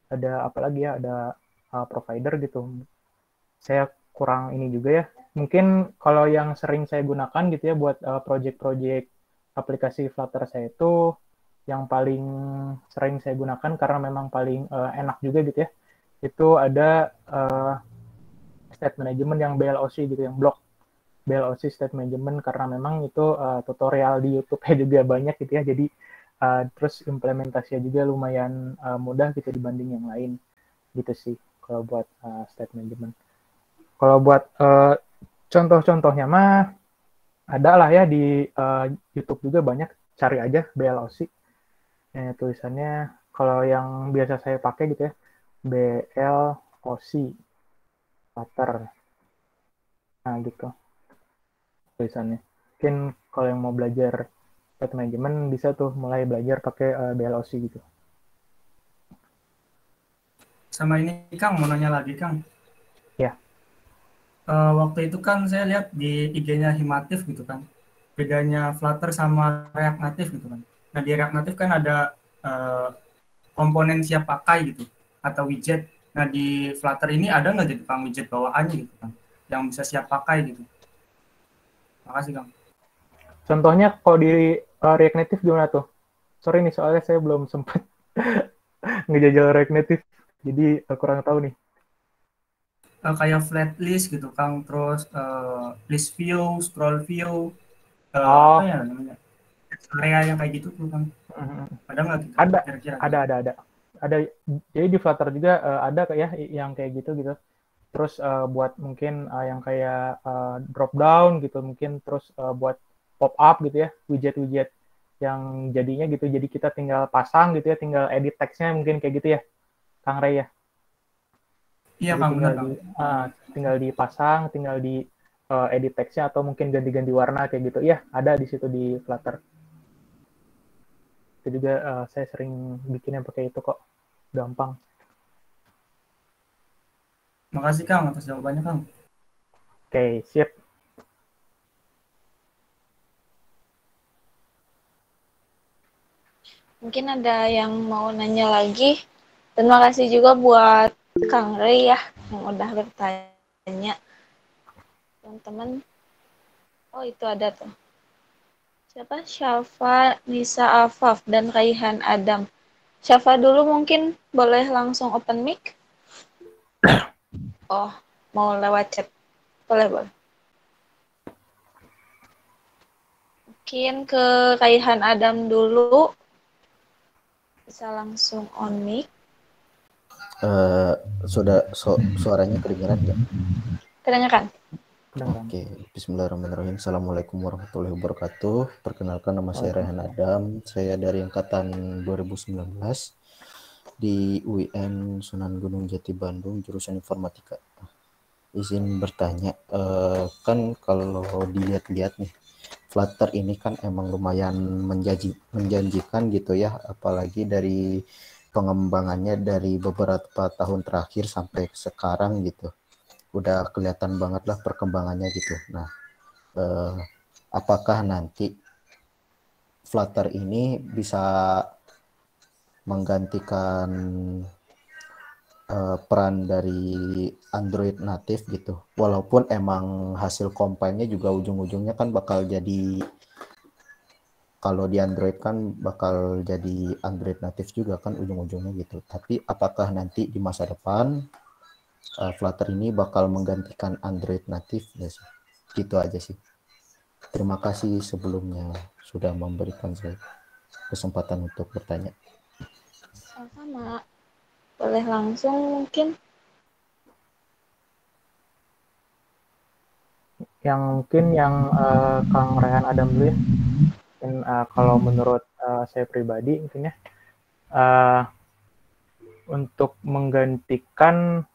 ada apa lagi ya, ada provider gitu. Saya kurang ini juga ya. Mungkin kalau yang sering saya gunakan gitu ya buat project-project aplikasi Flutter saya itu yang paling sering saya gunakan karena memang paling enak juga gitu ya. Itu ada state management yang BLOC gitu, yang block BLOC state management karena memang itu tutorial di YouTube-nya juga banyak gitu ya. Jadi terus implementasinya juga lumayan mudah gitu dibanding yang lain gitu sih kalau buat state management. Kalau buat contoh-contohnya mah ada lah ya di YouTube juga banyak, cari aja BLOC. Tulisannya kalau yang biasa saya pakai gitu ya, BLOC Flutter. Nah gitu tulisannya. Mungkin kalau yang mau belajar state management bisa tuh mulai belajar pakai BLOC gitu. Sama ini Kang, mau nanya lagi Kang. Ya. Waktu itu kan saya lihat di IG-nya Himatif gitu kan, bedanya Flutter sama React Native gitu kan. Nah di React Native kan ada komponen siap pakai gitu atau widget. Nah di Flutter ini ada nggak jadi Kang widget bawaannya gitu kan, yang bisa siap pakai gitu. Makasih Kang. Contohnya kalau di React Native gimana tuh? Sorry nih soalnya saya belum sempat ngejajal React Native, jadi kurang tahu nih. Kayak flat list gitu Kang, terus list view, scroll view, apa ya namanya, area yang kayak gitu tuh Kang. Ada nggak gitu? Kira-kira? Ada. Jadi di Flutter juga ada ya yang kayak gitu. Terus buat mungkin yang kayak drop down gitu, mungkin terus buat pop up gitu ya, widget-widget yang jadinya gitu. Jadi kita tinggal pasang gitu ya, tinggal edit teksnya mungkin kayak gitu ya, Kang Ray ya. Iya Jadi Kang, benar Kang. tinggal dipasang, tinggal di edit teksnya atau mungkin ganti-ganti warna kayak gitu. Iya, ada di situ di Flutter. Itu juga saya sering bikinnya pakai itu kok, gampang. Makasih Kang atas jawabannya Kang. Oke, sip. Mungkin ada yang mau nanya lagi. Terima kasih juga buat Kang Ray ya yang udah bertanya. Teman-teman, oh itu ada tuh. Siapa? Syafa Nisa Afaf dan Raihan Adam. Syafa dulu mungkin boleh langsung open mic. Oh, mau lewat chat. Boleh. Mungkin ke Raihan Adam dulu. Bisa langsung on mic. Suaranya kedengaran nggak? Kedengaran. Oke, bismillahirrahmanirrahim. Assalamualaikum warahmatullahi wabarakatuh. Perkenalkan, nama saya Raihan Adam. Saya dari angkatan 2019 di UIN Sunan Gunung Jati Bandung, jurusan informatika. Izin bertanya, kan kalau dilihat-lihat nih, Flutter ini kan emang lumayan menjanjikan gitu ya, apalagi dari pengembangannya dari beberapa tahun terakhir sampai sekarang gitu. Udah kelihatan banget lah perkembangannya gitu. Nah, apakah nanti Flutter ini bisa menggantikan peran dari Android native gitu? Walaupun emang hasil compile-nya juga ujung-ujungnya kan bakal jadi, kalau di Android kan bakal jadi Android native juga kan ujung-ujungnya gitu. Tapi apakah nanti di masa depan Flutter ini bakal menggantikan Android native ya sih? Gitu aja sih. Terima kasih sebelumnya sudah memberikan saya kesempatan untuk bertanya. Sama-sama. Boleh langsung mungkin. Yang Kang Rehan Adam dulu ya. Dan kalau menurut saya pribadi mungkin ya, untuk menggantikan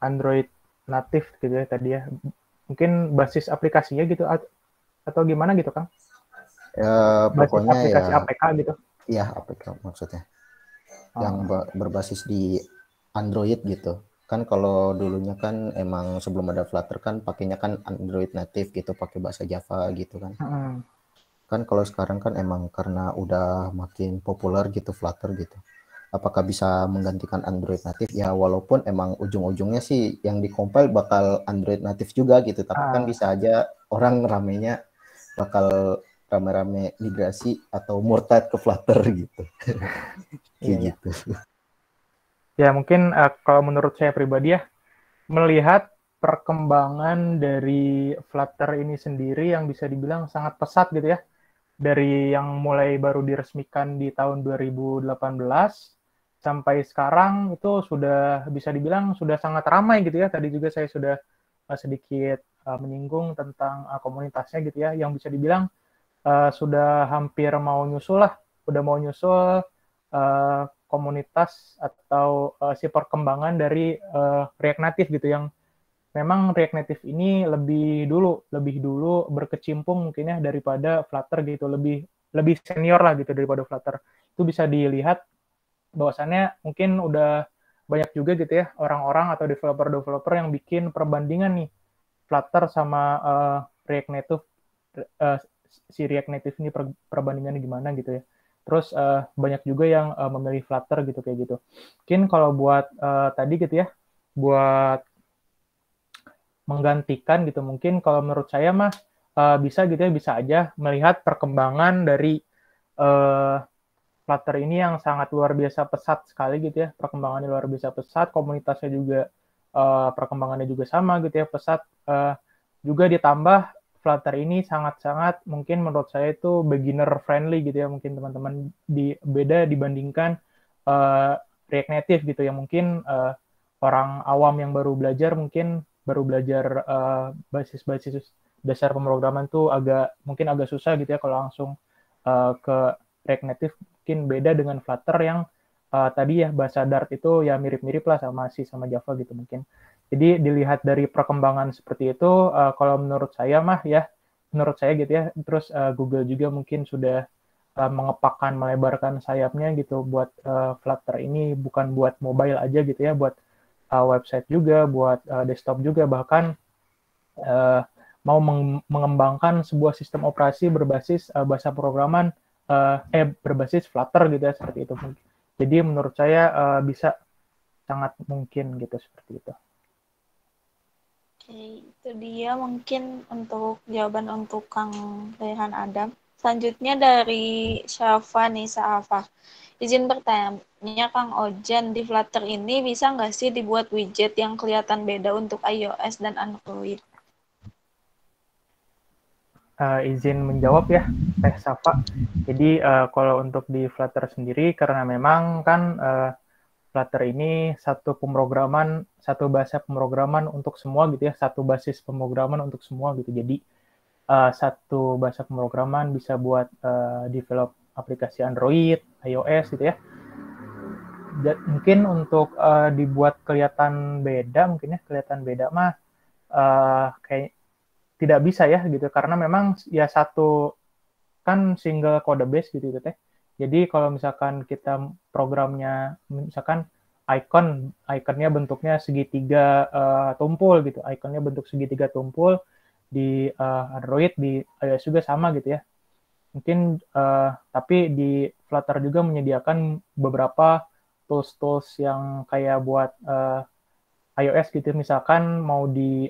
Android native gitu ya tadi ya, mungkin basis aplikasinya gitu atau gimana gitu Kang? Ya, basis pokoknya aplikasi ya, APK gitu. Iya, APK maksudnya. Yang berbasis di Android gitu. Kan kalau dulunya kan emang sebelum ada Flutter kan pakainya kan Android native gitu, pakai bahasa Java gitu kan. Kan kalau sekarang kan emang karena udah makin populer gitu Flutter gitu. Apakah bisa menggantikan Android native? Ya walaupun emang ujung-ujungnya sih yang dikompil bakal Android native juga gitu, tapi kan bisa aja orang ramenya bakal rame-rame migrasi atau murtad ke Flutter gitu. Kayak gitu. Ya mungkin kalau menurut saya pribadi ya, melihat perkembangan dari Flutter ini sendiri yang bisa dibilang sangat pesat gitu ya. Dari yang mulai baru diresmikan di tahun 2018 sampai sekarang itu sudah bisa dibilang sudah sangat ramai gitu ya. Tadi juga saya sudah sedikit menyinggung tentang komunitasnya gitu ya, yang bisa dibilang sudah hampir mau nyusul lah, udah mau nyusul komunitas atau si perkembangan dari React Native gitu, yang memang React Native ini lebih dulu berkecimpung mungkin ya daripada Flutter gitu, lebih senior lah gitu daripada Flutter. Itu bisa dilihat bahwasannya mungkin udah banyak juga gitu ya orang-orang atau developer-developer yang bikin perbandingan nih Flutter sama React Native, si React Native ini perbandingannya gimana gitu ya. Terus banyak juga yang memilih Flutter gitu kayak gitu. Mungkin kalau buat tadi gitu ya, buat menggantikan gitu, mungkin kalau menurut saya mah bisa gitu ya, bisa aja melihat perkembangan dari Flutter ini yang sangat luar biasa pesat sekali gitu ya, perkembangannya luar biasa pesat, komunitasnya juga perkembangannya juga sama gitu ya, pesat, juga ditambah Flutter ini sangat-sangat mungkin menurut saya itu beginner friendly gitu ya, mungkin teman-teman beda dibandingkan React Native gitu ya, mungkin orang awam yang baru belajar mungkin baru belajar basis-basis dasar pemrograman tuh mungkin agak susah gitu ya kalau langsung ke React Native. Mungkin beda dengan Flutter yang tadi ya bahasa Dart itu ya mirip-mirip lah sama Java gitu mungkin. Jadi dilihat dari perkembangan seperti itu, kalau menurut saya mah ya, menurut saya gitu ya, terus Google juga mungkin sudah mengepakkan, melebarkan sayapnya gitu buat Flutter ini, bukan buat mobile aja gitu ya, buat website juga, buat desktop juga, bahkan mau mengembangkan sebuah sistem operasi berbasis bahasa programan berbasis Flutter gitu ya, seperti itu. Jadi menurut saya bisa sangat mungkin gitu, seperti itu. Oke, itu dia mungkin untuk jawaban untuk Kang Rehan Adam. Selanjutnya dari Syafa Nisa Afaf. Izin bertanya, Kang Ojan, di Flutter ini bisa nggak sih dibuat widget yang kelihatan beda untuk iOS dan Android? Izin menjawab ya, Teh Safa. Jadi kalau untuk di Flutter sendiri, karena memang kan Flutter ini satu bahasa pemrograman untuk semua gitu ya, satu basis pemrograman untuk semua gitu. Jadi satu bahasa pemrograman bisa buat develop aplikasi Android, iOS gitu ya. Mungkin untuk dibuat kelihatan beda mah kayak tidak bisa ya gitu, karena memang ya satu kan single code base gitu teh. Jadi kalau misalkan kita programnya misalkan ikonnya bentuknya segitiga tumpul gitu, ikonnya bentuk segitiga tumpul di Android, di iOS juga sama gitu ya. Mungkin tapi di Flutter juga menyediakan beberapa tools yang kayak buat iOS gitu, misalkan mau di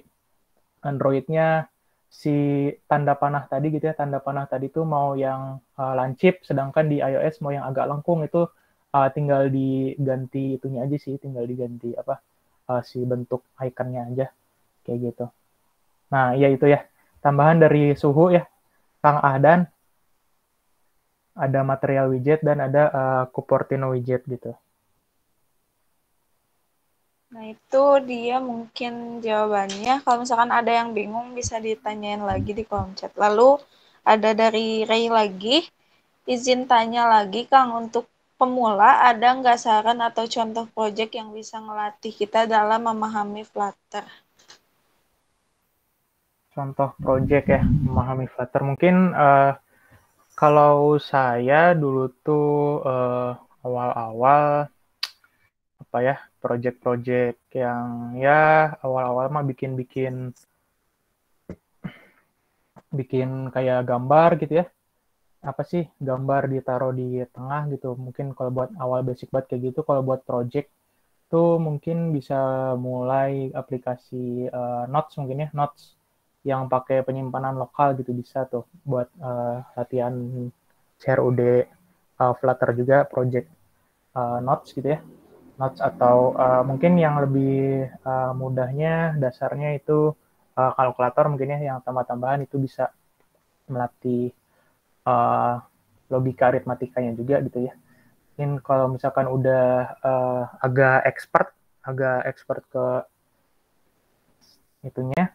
Android-nya si tanda panah tadi gitu ya, tanda panah tadi tuh mau yang lancip, sedangkan di iOS mau yang agak lengkung, itu tinggal diganti itunya aja sih, tinggal diganti si bentuk ikonnya aja kayak gitu. Nah, ya itu ya, tambahan dari Suhu ya, Kang Ahdan, ada material widget dan ada Cupertino widget gitu. Nah, itu dia mungkin jawabannya. Kalau misalkan ada yang bingung, bisa ditanyain lagi di kolom chat. Lalu, ada dari Ray lagi. Izin tanya lagi, Kang, untuk pemula, ada nggak saran atau contoh project yang bisa ngelatih kita dalam memahami Flutter? Contoh project ya, memahami Flutter. Mungkin kalau saya dulu tuh awal-awal project-project yang ya awal-awal mah bikin kayak gambar gitu ya. Apa sih, gambar ditaruh di tengah gitu. Mungkin kalau buat awal basic banget kayak gitu, kalau buat project tuh mungkin bisa mulai aplikasi Notes mungkin ya, Notes yang pakai penyimpanan lokal gitu bisa tuh buat latihan CRUD Flutter juga project Notes gitu ya. Notes atau mungkin yang lebih mudahnya dasarnya itu kalkulator mungkin ya, yang tambah-tambahan itu bisa melatih uh, logika aritmatikanya juga gitu ya. Mungkin kalau misalkan udah agak expert ke itunya,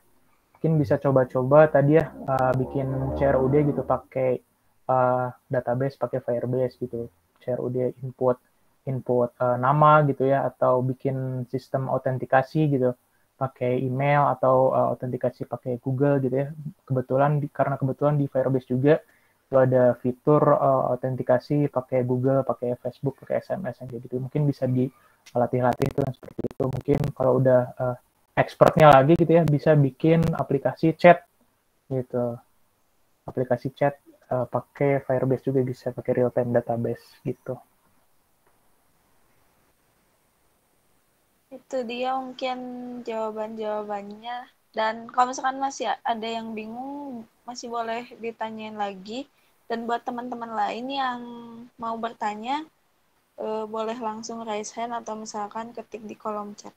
mungkin bisa coba-coba tadi ya bikin CRUD gitu pakai database, pakai Firebase gitu. CRUD input nama gitu ya, atau bikin sistem autentikasi gitu pakai email atau autentikasi pakai Google gitu ya. Karena kebetulan di Firebase juga itu ada fitur autentikasi pakai Google, pakai Facebook, pakai SMS yang gitu. Mungkin bisa dilatih-latih itu seperti itu. Mungkin kalau udah expertnya lagi gitu ya, bisa bikin aplikasi chat gitu. Aplikasi chat pakai Firebase juga bisa, pakai real time database gitu. Itu dia mungkin jawaban-jawabannya. Dan kalau misalkan masih ada yang bingung, masih boleh ditanyain lagi. Dan buat teman-teman lain yang mau bertanya, boleh langsung raise hand atau misalkan ketik di kolom chat.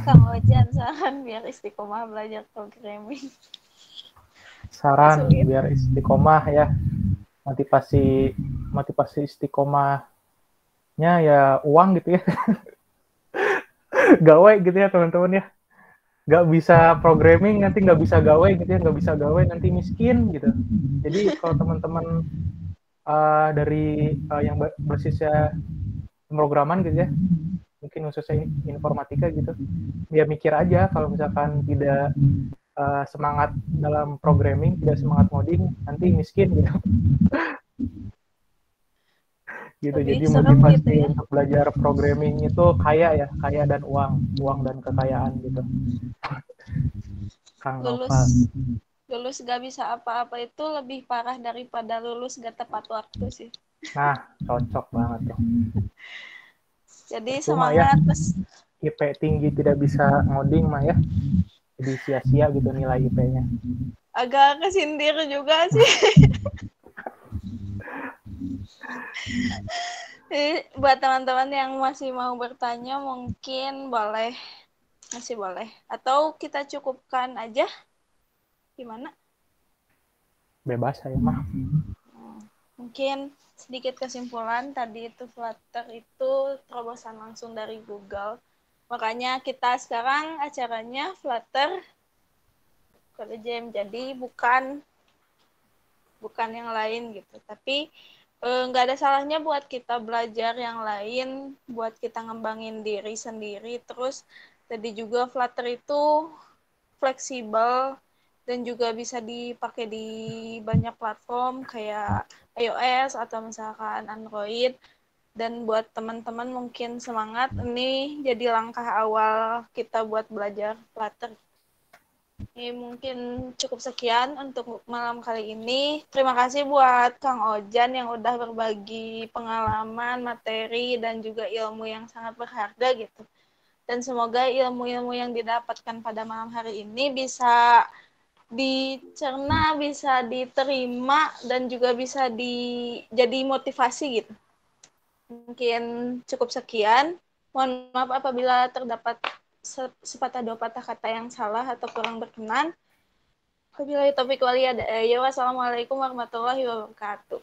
Kang Ojan, saran biar istiqomah belajar programming. Saran biar istiqomah ya, motivasi istiqomahnya ya uang gitu ya. Gawe gitu ya teman-teman ya. Nggak bisa programming nanti nggak bisa gawe gitu ya, nggak bisa gawe nanti miskin gitu. Jadi kalau teman-teman dari yang basisnya pemrograman gitu ya, mungkin khususnya informatika gitu, ya mikir aja kalau misalkan tidak semangat dalam programming, tidak semangat coding, nanti miskin gitu. Gitu. Jadi motivasi gitu ya, untuk belajar programming itu kaya dan uang dan kekayaan gitu. Kang lulus gak bisa apa-apa itu lebih parah daripada lulus gak tepat waktu sih. Nah, cocok banget tuh. Jadi semangat ya, IP tinggi tidak bisa ngoding mah ya. Jadi sia-sia gitu nilai IP-nya. Agak kesindir juga sih. Buat teman-teman yang masih mau bertanya mungkin masih boleh. Atau kita cukupkan aja? Gimana? Bebas saya mah. Mungkin sedikit kesimpulan, tadi itu Flutter itu terobosan langsung dari Google. Makanya kita sekarang acaranya Flutter Code Jam. Jadi bukan yang lain gitu. Tapi nggak ada salahnya buat kita belajar yang lain, buat kita ngembangin diri sendiri. Terus tadi juga Flutter itu fleksibel dan juga bisa dipakai di banyak platform kayak iOS atau misalkan Android. Dan buat teman-teman mungkin semangat, ini jadi langkah awal kita buat belajar Flutter. Ini mungkin cukup sekian untuk malam kali ini. Terima kasih buat Kang Ojan yang udah berbagi pengalaman, materi, dan juga ilmu yang sangat berharga gitu. Dan semoga ilmu-ilmu yang didapatkan pada malam hari ini bisa dicerna, bisa diterima, dan juga bisa jadi motivasi gitu. Mungkin cukup sekian. Mohon maaf apabila terdapat sepatah dua patah kata yang salah atau kurang berkenan. Wabillahi taufiq wal hidayah. Wassalamualaikum warahmatullahi wabarakatuh.